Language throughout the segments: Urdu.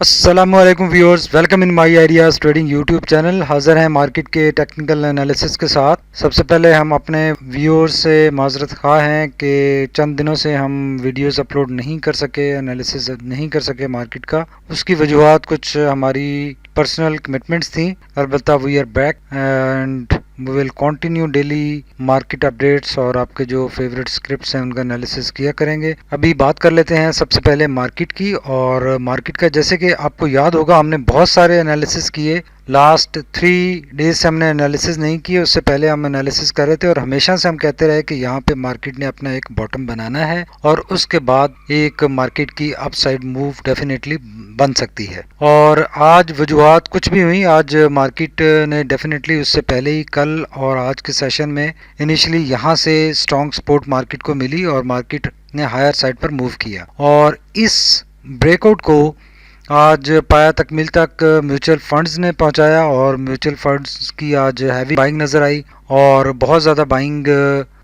السلام علیکم viewers, welcome in my ideas trading YouTube channel. حاضر ہیں مارکیٹ کے ٹیکنیکل انالیسس کے ساتھ. سب سے پہلے ہم اپنے ویورز سے معذرت خواہ ہیں کہ چند دنوں سے ہم ویڈیوز اپلوڈ نہیں کر سکے، انالیسس نہیں کر سکے مارکیٹ کا. اس کی وجوہات کچھ ہماری پرسنل کمٹمنٹس تھیں. البتہ we are back and we will continue daily market updates, اور آپ کے جو فیوریٹ اسکرپٹس ہیں ان کا انالیسس کیا کریں گے. ابھی بات کر لیتے ہیں سب سے پہلے مارکیٹ کی. اور مارکیٹ کا جیسے کہ آپ کو یاد ہوگا ہم نے بہت سارے انالیسس کیے. لاسٹ 3 ڈیز سے ہم نے انالیسس نہیں کیے، اس سے پہلے ہم انالیسس کر رہے تھے، اور ہمیشہ سے ہم کہتے رہے کہ یہاں پہ مارکیٹ نے اپنا ایک باٹم بنانا ہے اور اس کے بعد ایک مارکیٹ کی اپ سائڈ موو ڈیفینیٹلی بن سکتی ہے. اور آج وجوہات کچھ بھی ہوئی، آج مارکیٹ نے ڈیفینیٹلی اس سے پہلے ہی کل اور آج کے سیشن میں انیشلی یہاں سے اسٹرانگ سپورٹ مارکیٹ کو ملی اور مارکیٹ نے ہائر سائڈ پر موو کیا. اور اس بریک آؤٹ کو آج پایا تکمیل تک میوچل فنڈز نے پہنچایا، اور میوچل فنڈز کی آج ہیوی بائنگ نظر آئی، اور بہت زیادہ بائنگ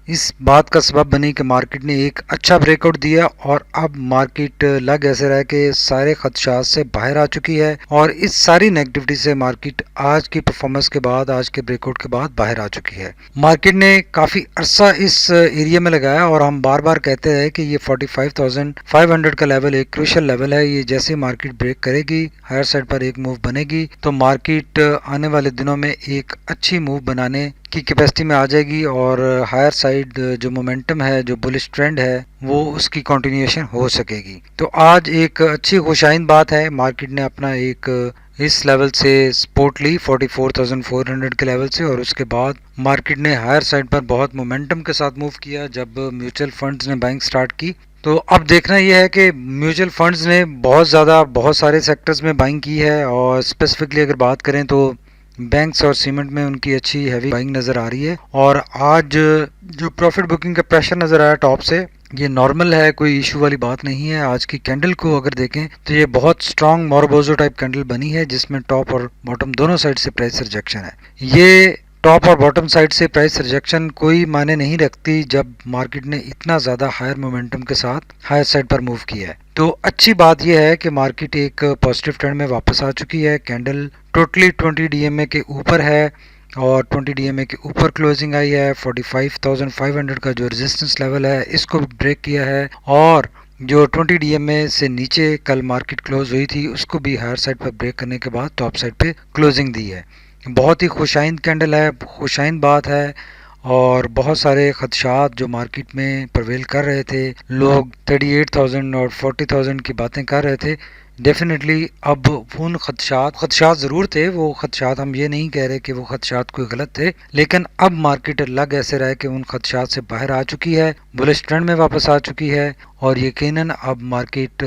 اس بات کا سبب بنی کہ مارکیٹ نے ایک اچھا بریک آؤٹ دیا، اور اب مارکیٹ لگ ایسے رہا کہ سارے خدشات سے باہر آ چکی ہے، اور اس ساری نیگیٹیوٹی سے مارکیٹ آج کی پرفارمنس کے بعد، آج کے بریک آؤٹ کے بعد باہر آ چکی ہے. مارکیٹ نے کافی عرصہ اس ایریا میں لگایا، اور ہم بار بار کہتے ہیں کہ یہ 45,500 کا لیول ایک کروشل لیول ہے. یہ جیسے مارکیٹ بریک کرے گی، ہائر سائڈ پر ایک موو بنے گی، تو مارکیٹ آنے والے دنوں میں ایک اچھی موو بنانے کی کیپیسٹی میں آ جائے گی، اور ہائر سائڈ جو مومنٹم ہے، جو بلش ٹرینڈ ہے، وہ اس کی کنٹینیوشن ہو سکے گی. تو آج ایک اچھی خوشائند بات ہے، مارکیٹ نے اپنا ایک اس لیول سے سپورٹ لی 44,400 کے لیول سے، اور اس کے بعد مارکیٹ نے ہائر سائڈ پر بہت مومنٹم کے ساتھ موو کیا جب میوچل فنڈز نے بائنگ سٹارٹ کی. تو اب دیکھنا یہ ہے کہ میوچل فنڈز نے بہت سارے سیکٹرز میں بائنگ کی ہے، اور اسپیسیفکلی اگر بات کریں تو بینکس اور سیمنٹ میں ان کی اچھی ہیوی بائنگ نظر آ رہی ہے. اور آج جو پروفٹ بکنگ کا پریشر نظر آیا ٹاپ سے، یہ نارمل ہے، کوئی ایشو والی بات نہیں ہے. آج کی کینڈل کو اگر دیکھیں تو یہ بہت سٹرانگ موربوزو ٹائپ کینڈل بنی ہے، جس میں ٹاپ اور باٹم دونوں سائڈ سے پرائس ریجیکشن ہے. یہ ٹاپ اور باٹم سائڈ سے پرائس ریجیکشن کوئی معنی نہیں رکھتی جب مارکیٹ نے اتنا زیادہ ہائر مومنٹم کے ساتھ ہائر سائڈ پر موو کیا ہے. تو اچھی بات یہ ہے کہ مارکیٹ ایک پازیٹیو ٹرینڈ میں واپس آ چکی ہے. کینڈل ٹوٹلی 20 ڈی ایم اے کے اوپر ہے، اور 20 ڈی ایم اے کے اوپر کلوزنگ آئی ہے. 45,500 کا جو ریزسٹنس لیول ہے اس کو بریک کیا ہے، اور جو 20 ڈی ایم اے سے نیچے کل مارکیٹ کلوز ہوئی تھی اس کو بھی ہائر سائڈ پر بریک کرنے کے بعد ٹاپ سائڈ پہ کلوزنگ دی ہے. بہت ہی خوشائند کینڈل ہے، خوشائند بات ہے. اور بہت سارے خدشات جو مارکیٹ میں پرویل کر رہے تھے، لوگ 38,000 اور 40,000 کی باتیں کر رہے تھے، ڈیفینیٹلی اب ان خدشات ضرور تھے. وہ خدشات ہم یہ نہیں کہہ رہے کہ وہ خدشات کوئی غلط تھے، لیکن اب مارکیٹ لگ ایسے رہا کہ ان خدشات سے باہر آ چکی ہے، بلش ٹرینڈ میں واپس آ چکی ہے، اور یقیناً اب مارکیٹ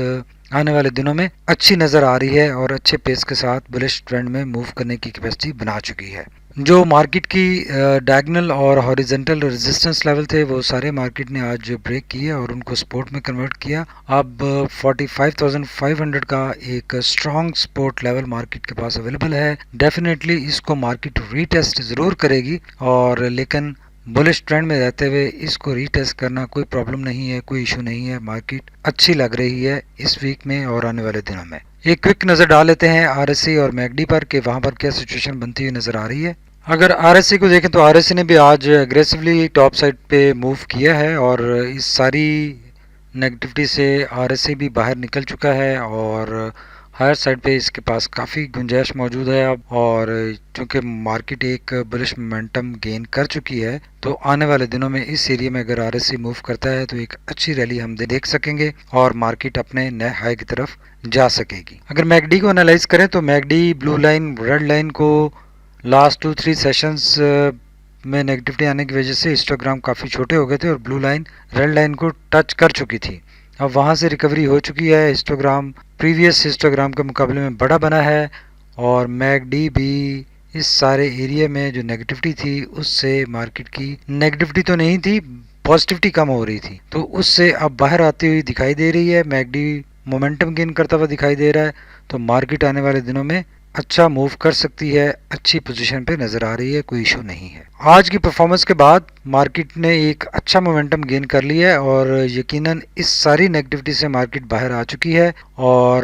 آنے والے دنوں میں اچھی نظر آ رہی ہے، اور اچھے پیس کے ساتھ بلش ٹرینڈ میں موو کرنے کی کیپیسٹی بنا چکی ہے. جو مارکیٹ کی ڈائگنل اور ہاریزنٹل ریزسٹنس لیول تھے وہ سارے مارکیٹ نے آج بریک کیے اور ان کو سپورٹ میں کنورٹ کیا. اب 45,500 کا ایک اسٹرانگ سپورٹ لیول مارکیٹ کے پاس اویلیبل ہے. ڈیفینیٹلی اس کو مارکیٹ ری ٹیسٹ ضرور کرے گی، اور لیکن بلش ٹرینڈ میں رہتے ہوئے اس کو ری ٹیسٹ کرنا کوئی پرابلم نہیں ہے، کوئی ایشو نہیں ہے. مارکیٹ اچھی لگ رہی ہے اس ویک میں اور آنے والے دنوں میں. ایک کوئک نظر ڈال لیتے ہیں آر ایس سی اور میگڈی پر کہ وہاں پر کیا سچویشن بنتی ہوئی نظر آ رہی ہے. اگر آر ایس سی کو دیکھیں تو آر ایس سی نے بھی آج اگریسولی ٹاپ سائڈ پہ موو کیا ہے، اور اس ساری نیگیٹیوٹی سے آر ایس سی بھی باہر نکل چکا ہے، اور ہائر سائڈ پہ اس کے پاس کافی گنجائش موجود ہے اب. اور چونکہ مارکیٹ ایک بلش مومنٹم گین کر چکی ہے، تو آنے والے دنوں میں اس ایریا میں اگر آر ایس سی موو کرتا ہے تو ایک اچھی ریلی ہم دیکھ سکیں گے، اور مارکیٹ اپنے نئے ہائی کی طرف جا سکے گی. اگر میگڈی کو انالائز کریں تو میگڈی بلو لائن ریڈ لائن کو لاسٹ 2-3 سیشنز میں نیگیٹیوٹی آنے کی وجہ سے ہسٹوگرام کافی چھوٹے ہو گئے تھے، اور بلو لائن ریڈ لائن کو ٹچ کر چکی تھی. اب وہاں سے ریکوری ہو چکی ہے، ہسٹوگرام پریویس ہسٹوگرام کے مقابلے میں بڑا بنا ہے، اور میگ ڈی بھی اس سارے ایریا میں جو نیگیٹیوٹی تھی اس سے مارکیٹ کی نیگیٹیوٹی تو نہیں تھی، پازیٹیوٹی کم ہو رہی تھی، تو اس سے اب باہر آتی ہوئی دکھائی دے رہی ہے. میگ ڈی مومنٹم گین کرتا ہوا دکھائی دے رہا ہے، تو مارکیٹ آنے والے دنوں میں اچھا موو کر سکتی ہے، اچھی پوزیشن پہ نظر آ رہی ہے، کوئی ایشو نہیں ہے. آج کی پرفارمنس کے بعد مارکیٹ نے ایک اچھا مومنٹم گین کر لیا ہے، اور یقیناً اس ساری نیگیٹیوٹی سے مارکیٹ باہر آ چکی ہے، اور